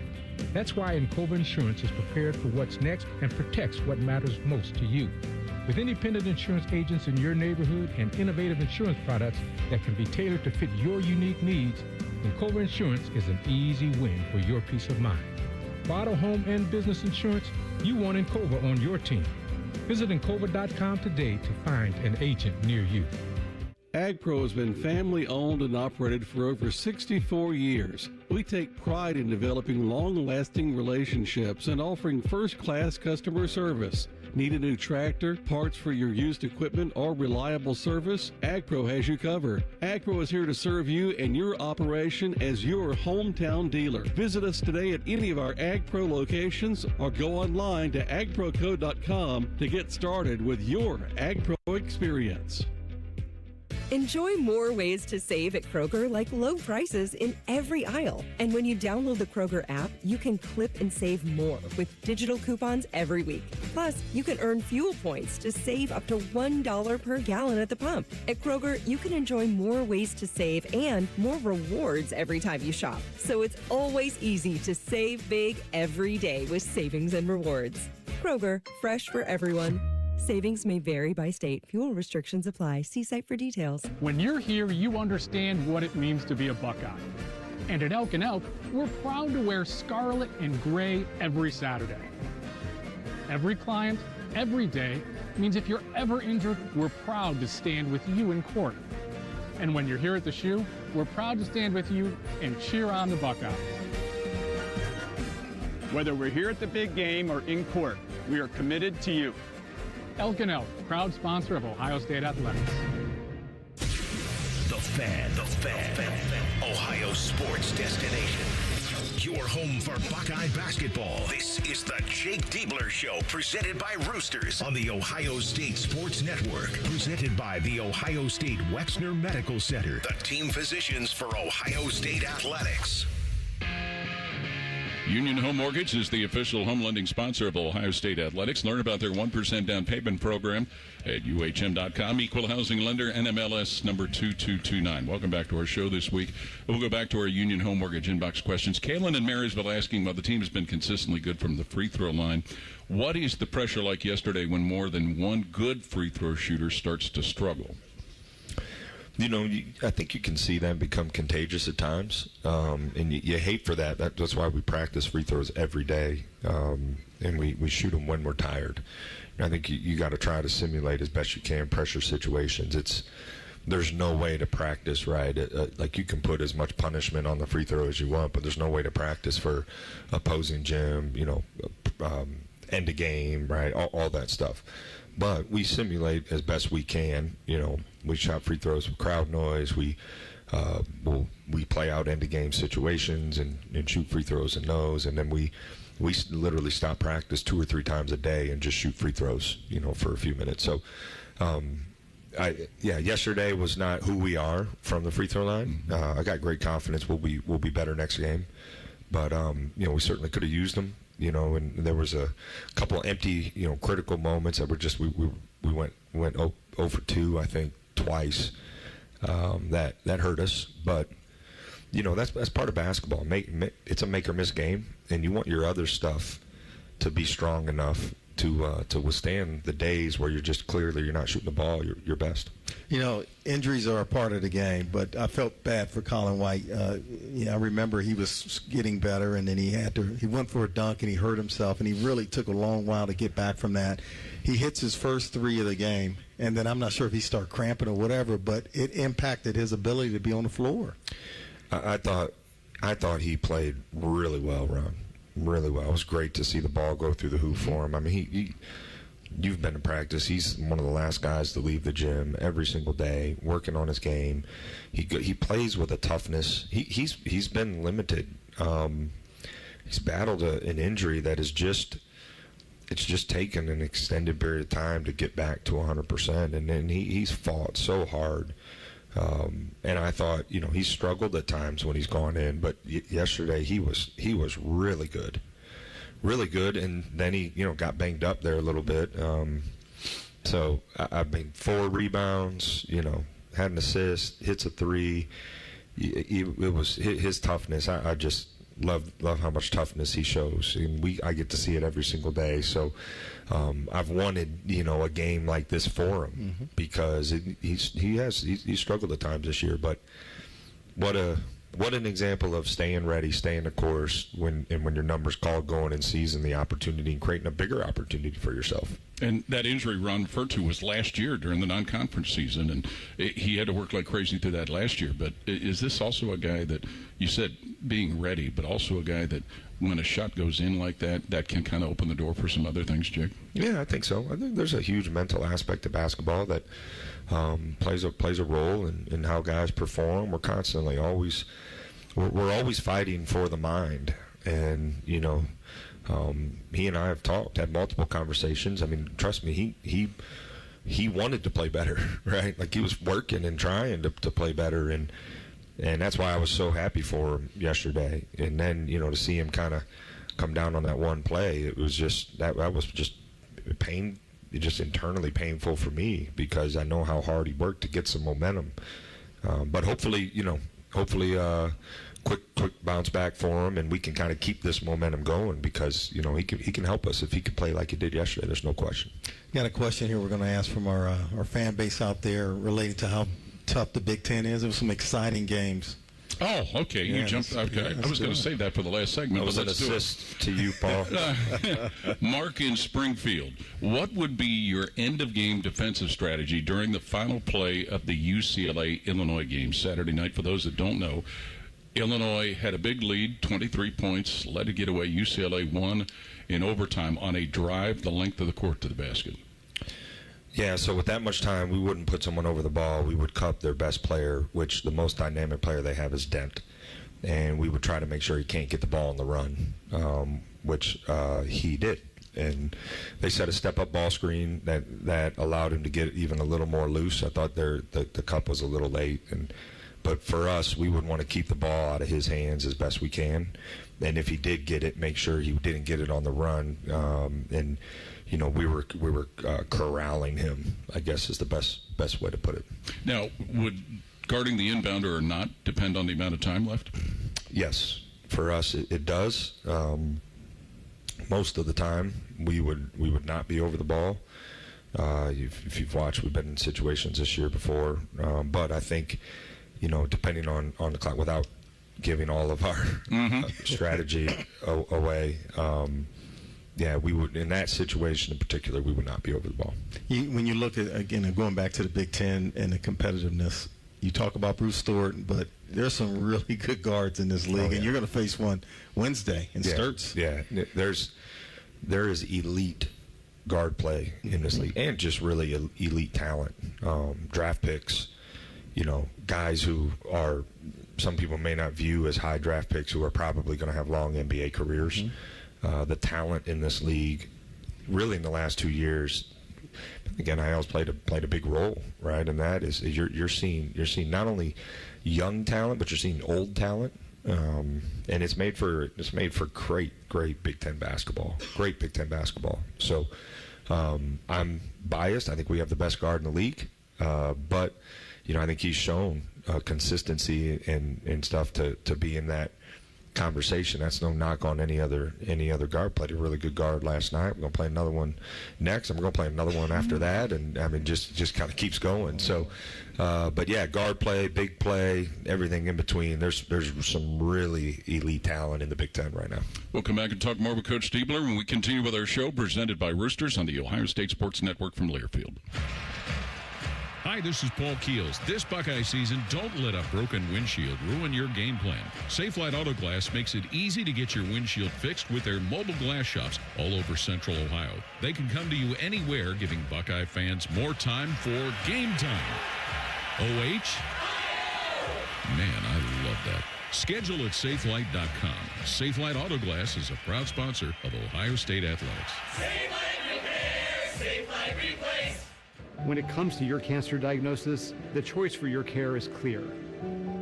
That's why Encova Insurance is prepared for what's next and protects what matters most to you. With independent insurance agents in your neighborhood and innovative insurance products that can be tailored to fit your unique needs, Encova Insurance is an easy win for your peace of mind. For auto, home, and business insurance, you want Encova on your team. Visit Encova.com today to find an agent near you. AgPro has been family-owned and operated for over 64 years. We take pride in developing long-lasting relationships and offering first-class customer service. Need a new tractor, parts for your used equipment, or reliable service? AgPro has you covered. AgPro is here to serve you and your operation as your hometown dealer. Visit us today at any of our AgPro locations or go online to agproco.com to get started with your AgPro experience. Enjoy more ways to save at Kroger, like low prices in every aisle. And when you download the Kroger app, you can clip and save more with digital coupons every week. Plus, you can earn fuel points to save up to $1 per gallon at the pump. At Kroger, you can enjoy more ways to save and more rewards every time you shop. So it's always easy to save big every day with savings and rewards. Kroger, fresh for everyone. Savings may vary by state. Fuel restrictions apply. See site for details. When you're here, you understand what it means to be a Buckeye. And at Elk & Elk, we're proud to wear scarlet and gray every Saturday. Every client, every day, means if you're ever injured, we're proud to stand with you in court. And when you're here at the shoe, we're proud to stand with you and cheer on the Buckeyes. Whether we're here at the big game or in court, we are committed to you. Elk & Elk, proud sponsor of Ohio State Athletics. The Fan. Ohio sports destination. Your home for Buckeye basketball. This is the Jake Diebler Show, presented by Roosters on the Ohio State Sports Network. Presented by the Ohio State Wexner Medical Center, the team physicians for Ohio State Athletics. Union Home Mortgage is the official home lending sponsor of Ohio State Athletics. Learn about their 1% down payment program at UHM.com. Equal housing lender, NMLS number 2229. Welcome back to our show this week. We'll go back to our Union Home Mortgage inbox questions. Kaylin in Marysville asking, well, the team has been consistently good from the free throw line. What is the pressure like yesterday when more than one good free throw shooter starts to struggle? I think you can see them become contagious at times, and you hate for that. That's why we practice free throws every day, and we shoot them when we're tired. And I think you got to try to simulate as best you can pressure situations. There's no way to practice, right? Like you can put as much punishment on the free throw as you want, but there's no way to practice for opposing gym, end of game, right? All that stuff. But we simulate as best we can. We shot free throws with crowd noise. We play out end of game situations and shoot free throws in those, and then we literally stop practice 2 or 3 times a day and just shoot free throws, for a few minutes. So. Yesterday was not who we are from the free throw line. I got great confidence we'll be better next game, but we certainly could have used them. And there was a couple empty, critical moments that were just we went 0 for 2, I think, twice. That hurt us, but that's part of basketball. It's a make or miss game, and you want your other stuff to be strong enough to withstand the days where you're not shooting the ball your best. Injuries are a part of the game, but I felt bad for Colin White. I remember he was getting better, and then he went for a dunk and he hurt himself, and he really took a long while to get back from that. He hits his first 3 of the game, and then I'm not sure if he started cramping or whatever, but it impacted his ability to be on the floor. I thought he played really well, Ron. Really well. It was great to see the ball go through the hoop for him. I mean, you've been to practice. He's one of the last guys to leave the gym every single day, working on his game. He plays with a toughness. He's been limited. He's battled an injury that is it's just taken an extended period of time to get back to 100%, and then he's fought so hard. And I thought, he's struggled at times when he's gone in, but yesterday he was really good, and then he, got banged up there a little bit. So I mean, 4 rebounds, had an assist, hits a 3. It was his toughness. I just love how much toughness he shows, and I get to see it every single day. So I've wanted a game like this for him, because he struggled at times this year, but what an example of staying ready, staying the course when your numbers call, going and seizing the opportunity and creating a bigger opportunity for yourself. And that injury Ron referred to was last year during the non-conference season, and he had to work like crazy through that last year. But is this also a guy that, you said being ready, but also a guy that when a shot goes in like that can kind of open the door for some other things, Jake? Yeah, I think so. I think there's a huge mental aspect to basketball that plays a role in how guys perform. We're constantly we're always fighting for the mind, and he and I have had multiple conversations. I mean, trust me, he wanted to play better, right? Like he was working and trying to play better, and that's why I was so happy for him yesterday. And then to see him kind of come down on that one play, it was just that was just pain, just internally painful for me, because I know how hard he worked to get some momentum. But hopefully, quick bounce back for him, and we can kind of keep this momentum going, because he can help us if he could play like he did yesterday. There's no question. Got a question here we're going to ask from our fan base out there related to how tough the Big Ten is. There were some exciting games. Oh, okay. You jumped. Okay, I was going to save that for the last segment. That was an assist to you, Paul. Mark in Springfield, what would be your end-of-game defensive strategy during the final play of the UCLA-Illinois game Saturday night? For those that don't know, Illinois had a big lead, 23 points, led a getaway. UCLA won in overtime on a drive the length of the court to the basket. Yeah, so with that much time, we wouldn't put someone over the ball. We would cup their best player, which the most dynamic player they have is Dent. And we would try to make sure he can't get the ball on the run, which he did. And they set a step-up ball screen that allowed him to get even a little more loose. I thought the cup was a little late. But for us, we would want to keep the ball out of his hands as best we can. And if he did get it, make sure he didn't get it on the run. We were corralling him, I guess is the best way to put it. Now, would guarding the inbounder or not depend on the amount of time left? Yes, for us it does. Most of the time we would not be over the ball. If you've watched, we've been in situations this year before, but I think, depending on the clock, without giving all of our strategy away, we would, in that situation in particular, we would not be over the ball. When you look at, again, going back to the Big Ten and the competitiveness, you talk about Bruce Stewart, but there's some really good guards in this league, and you're going to face one Wednesday in Sturts. Yeah, there is elite guard play in this league, and just really elite talent, draft picks, guys who are, some people may not view as high draft picks, who are probably going to have long NBA careers. The talent in this league, really in the last 2 years, again, NIL's played a big role, right? And that is you're seeing not only young talent, but you're seeing old talent, and it's made for great Big Ten basketball. Great Big Ten basketball. So I'm biased. I think we have the best guard in the league, but I think he's shown consistency and stuff to be in that conversation. That's no knock on any other guard. Played a really good guard last night. We're going to play another one next, and we're going to play another one after that, and I mean just kind of keeps going. So but yeah, guard play, big play, everything in between. There's some really elite talent in the Big Ten right now. We'll come back and talk more with Coach Diebler when we continue with our show presented by Roosters on the Ohio State Sports Network from Learfield. Hi, this is Paul Keels. This Buckeye season, don't let a broken windshield ruin your game plan. Safelite Auto Glass makes it easy to get your windshield fixed with their mobile glass shops all over Central Ohio. They can come to you anywhere, giving Buckeye fans more time for game time. OH? Man, I love that. Schedule at safelite.com. Safelite Auto Glass is a proud sponsor of Ohio State Athletics. Safelite Repair, Safelite Replace. When it comes to your cancer diagnosis, the choice for your care is clear.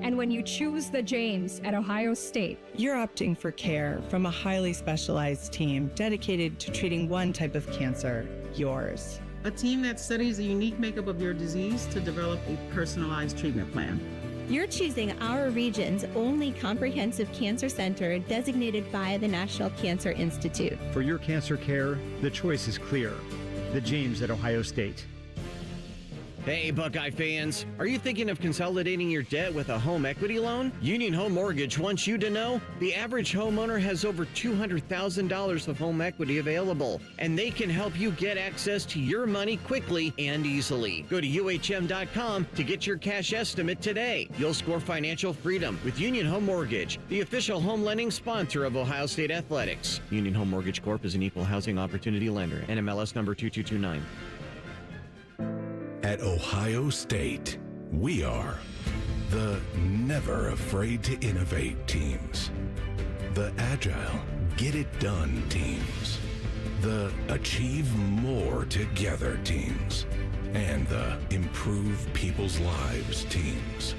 And when you choose the James at Ohio State, you're opting for care from a highly specialized team dedicated to treating one type of cancer, yours. A team that studies the unique makeup of your disease to develop a personalized treatment plan. You're choosing our region's only comprehensive cancer center designated by the National Cancer Institute. For your cancer care, the choice is clear. The James at Ohio State. Hey, Buckeye fans, are you thinking of consolidating your debt with a home equity loan? Union Home Mortgage wants you to know the average homeowner has over $200,000 of home equity available, and they can help you get access to your money quickly and easily. Go to UHM.com to get your cash estimate today. You'll score financial freedom with Union Home Mortgage, the official home lending sponsor of Ohio State Athletics. Union Home Mortgage Corp is an equal housing opportunity lender. NMLS number 2229. At Ohio State, we are the never afraid to innovate teams, the agile, get it done teams, the achieve more together teams, and the improve people's lives teams.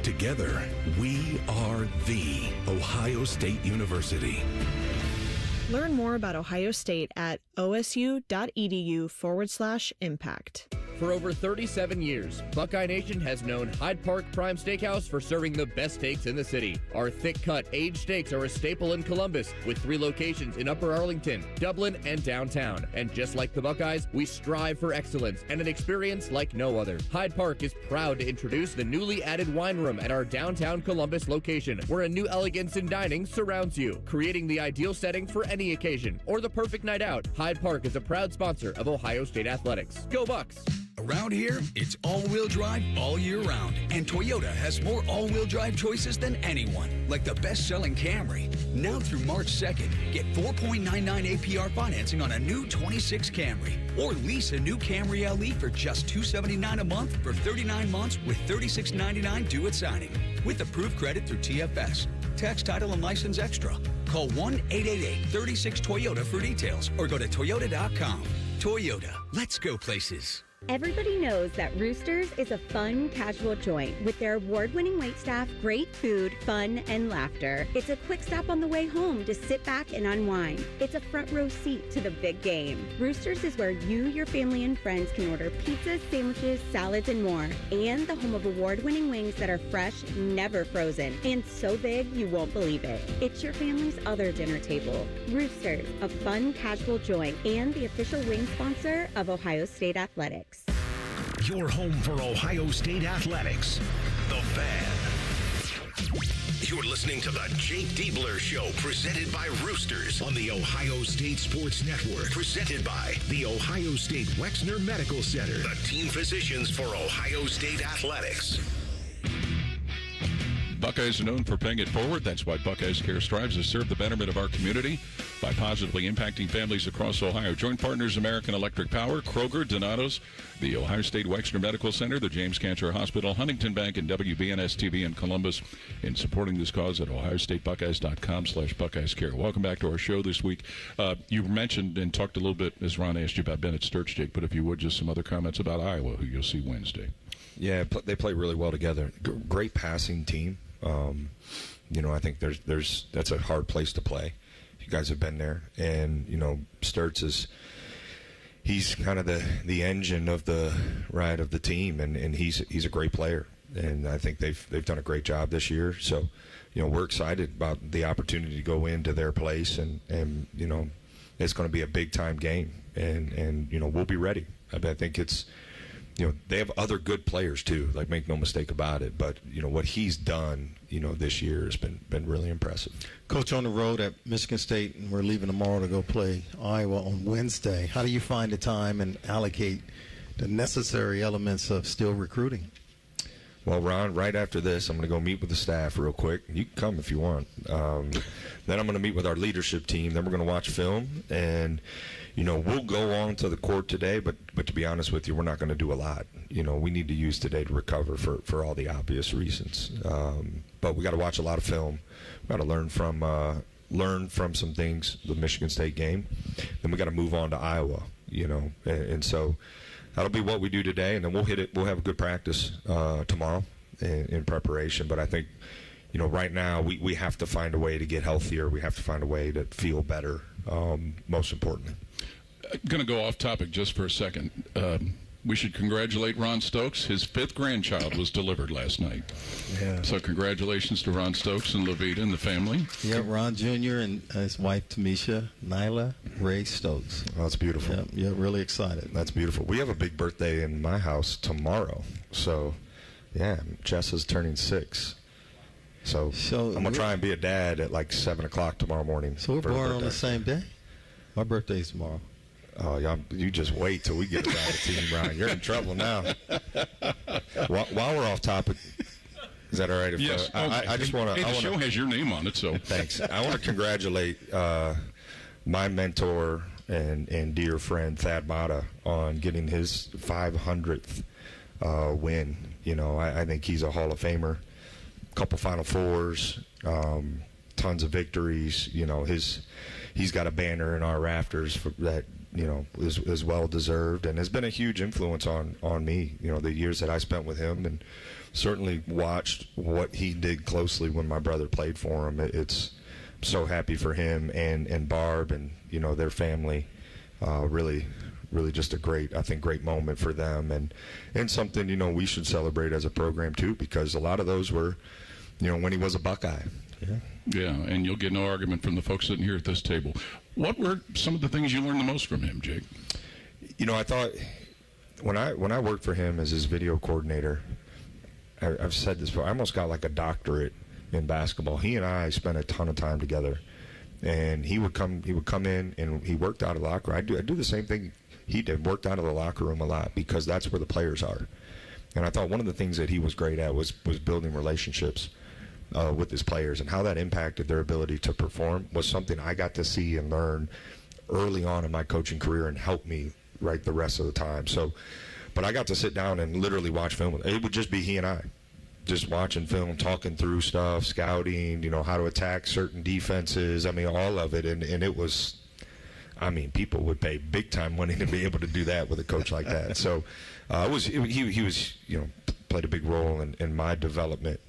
Together, we are the Ohio State University. Learn more about Ohio State at osu.edu/impact. For over 37 years, Buckeye Nation has known Hyde Park Prime Steakhouse for serving the best steaks in the city. Our thick-cut, aged steaks are a staple in Columbus, with 3 locations in Upper Arlington, Dublin, and downtown. And just like the Buckeyes, we strive for excellence and an experience like no other. Hyde Park is proud to introduce the newly added wine room at our downtown Columbus location, where a new elegance in dining surrounds you, creating the ideal setting for any occasion or the perfect night out. Hyde Park is a proud sponsor of Ohio State Athletics. Go Bucks! Around here, it's all-wheel drive all year round. And Toyota has more all-wheel drive choices than anyone, like the best-selling Camry. Now through March 2nd, get 4.99 APR financing on a new 26 Camry. Or lease a new Camry LE for just $279 a month for 39 months with $36.99 due at signing. With approved credit through TFS. Tax, title, and license extra. Call 1-888-36-TOYOTA for details or go to Toyota.com. Toyota, let's go places. Everybody knows that Roosters is a fun, casual joint with their award-winning waitstaff, great food, fun, and laughter. It's a quick stop on the way home to sit back and unwind. It's a front row seat to the big game. Roosters is where you, your family, and friends can order pizzas, sandwiches, salads, and more. And the home of award-winning wings that are fresh, never frozen, and so big you won't believe it. It's your family's other dinner table. Roosters, a fun, casual joint, and the official wing sponsor of Ohio State Athletics. Your home for Ohio State Athletics. The Fan. You're listening to the Jake Diebler Show, presented by Roosters on the Ohio State Sports Network. Presented by the Ohio State Wexner Medical Center, the team physicians for Ohio State Athletics. Buckeyes are known for paying it forward. That's why Buckeyes Care strives to serve the betterment of our community by positively impacting families across Ohio. Joint partners American Electric Power, Kroger, Donato's, the Ohio State Wexner Medical Center, the James Cancer Hospital, Huntington Bank, and WBNS-TV in Columbus in supporting this cause at ohiostatebuckeyes.com/BuckeyesCare. Welcome back to our show this week. You mentioned and talked a little bit, as Ron asked you, about Bennett Sturts, Jake, but if you would, just some other comments about Iowa, who you'll see Wednesday. Yeah, they play really well together. Great passing team. I think that's a hard place to play. You guys have been there, and Sturts he's kind of the engine of the team, and he's a great player, and I think they've done a great job this year. So, we're excited about the opportunity to go into their place, and it's going to be a big time game, and we'll be ready. I think it's. They have other good players too. Like, make no mistake about it. But what he's done, this year has been really impressive. Coach, on the road at Michigan State, and we're leaving tomorrow to go play Iowa on Wednesday. How do you find the time and allocate the necessary elements of still recruiting? Well, Ron, right after this, I'm going to go meet with the staff real quick. You can come if you want. Then I'm going to meet with our leadership team. Then we're going to watch film, and we'll go on to the court today, but to be honest with you, we're not going to do a lot. We need to use today to recover for all the obvious reasons. But we got to watch a lot of film. We got to learn from some things, the Michigan State game. Then we got to move on to Iowa, and so that'll be what we do today, and then we'll hit it. We'll have a good practice tomorrow in preparation. But I think, right now we have to find a way to get healthier. We have to find a way to feel better, most importantly. Going to go off topic just for a second. We should congratulate Ron Stokes. His 5th grandchild was delivered last night. Yeah. So congratulations to Ron Stokes and Levita and the family. Yeah, Ron Jr. and his wife, Tamisha, Nyla Ray Stokes. Oh, that's beautiful. Yeah, really excited. That's beautiful. We have a big birthday in my house tomorrow. So, yeah, Jess is turning 6. So I'm going to try and be a dad at like 7 o'clock tomorrow morning. So we're born on the same day? My birthday's tomorrow. Oh, y'all, you just wait till we get about the team, Ryan. You're in trouble now. While we're off topic, is that all right? Yes. I just want to. The show has your name on it, so. Thanks. I want to congratulate my mentor and dear friend Thad Mata on getting his 500th win. I think he's a Hall of Famer. Couple Final Fours, tons of victories. He's got a banner in our rafters that is well deserved, and has been a huge influence on me. The years that I spent with him, and certainly watched what he did closely when my brother played for him. I'm so happy for him and Barb and their family. Really just a great moment for them, and something we should celebrate as a program too, because a lot of those were when he was a Buckeye. Yeah, and you'll get no argument from the folks sitting here at this table. What were some of the things you learned the most from him, Jake? I thought when I worked for him as his video coordinator, I've said this before, I almost got like a doctorate in basketball. He and I spent a ton of time together, and he would come in and he worked out of the locker room. I do the same thing he did, worked out of the locker room a lot, because that's where the players are. And I thought one of the things that he was great at was building relationships with his players, and how that impacted their ability to perform was something I got to see and learn early on in my coaching career, and helped me the rest of the time. So, but I got to sit down and literally watch film. It would just be he and I, just watching film, talking through stuff, scouting, how to attack certain defenses. I mean, all of it, and it was, I mean, people would pay big time money to be able to do that with a coach like that. So he was, you know, played a big role in my development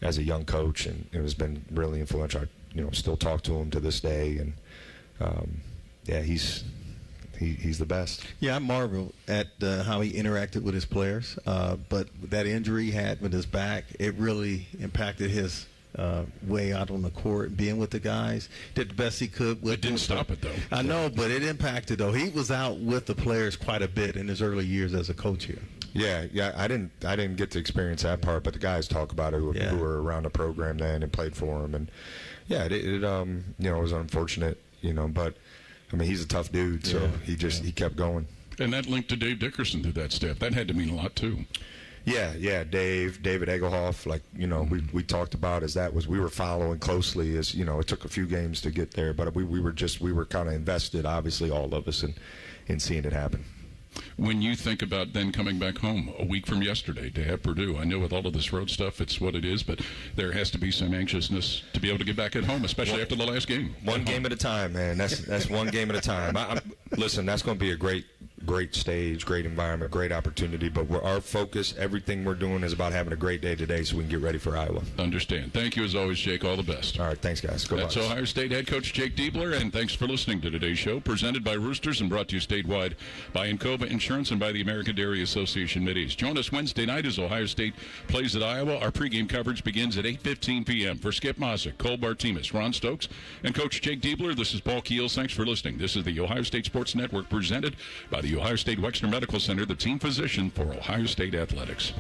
as a young coach, and it has been really influential. I, you know, still talk to him to this day, and yeah, he's the best. Yeah, I marvel at how he interacted with his players, but that injury he had with his back, it really impacted his way out on the court, being with the guys. Did the best he could. It didn't stop it, though. I know, but it impacted, though. He was out with the players quite a bit in his early years as a coach here. Yeah, I didn't get to experience that part, but the guys talk about it who were around the program then and played for him, and yeah, it you know, it was unfortunate, you know, but I mean, he's a tough dude, so he kept going. And that linked to Dave Dickerson through that staff. That had to mean a lot too. Yeah, David Egelhoff, like, you know, we talked about we were following closely as, you know, it took a few games to get there, but we were kind of invested, obviously, all of us, in seeing it happen. When you think about then coming back home a week from yesterday to have Purdue, I know with all of this road stuff, it's what it is, but there has to be some anxiousness to be able to get back at home, especially after the last game. One game at a time, man. That's one game at a time. Listen, that's going to be a great stage, great environment, great opportunity, but our focus, everything we're doing is about having a great day today so we can get ready for Iowa. Understand. Thank you as always, Jake. All the best. All right, thanks, guys. Go That's Bucks. Ohio State head coach Jake Diebler, and thanks for listening to today's show, presented by Roosters and brought to you statewide by Encova Insurance and by the American Dairy Association Mideast. Join us Wednesday night as Ohio State plays at Iowa. Our pregame coverage begins at 8:15 p.m. For Skip Mosick, Cole Bartimus, Ron Stokes, and Coach Jake Diebler, this is Paul Keels. Thanks for listening. This is the Ohio State Sports Network, presented by the Ohio State Wexner Medical Center, the team physician for Ohio State Athletics.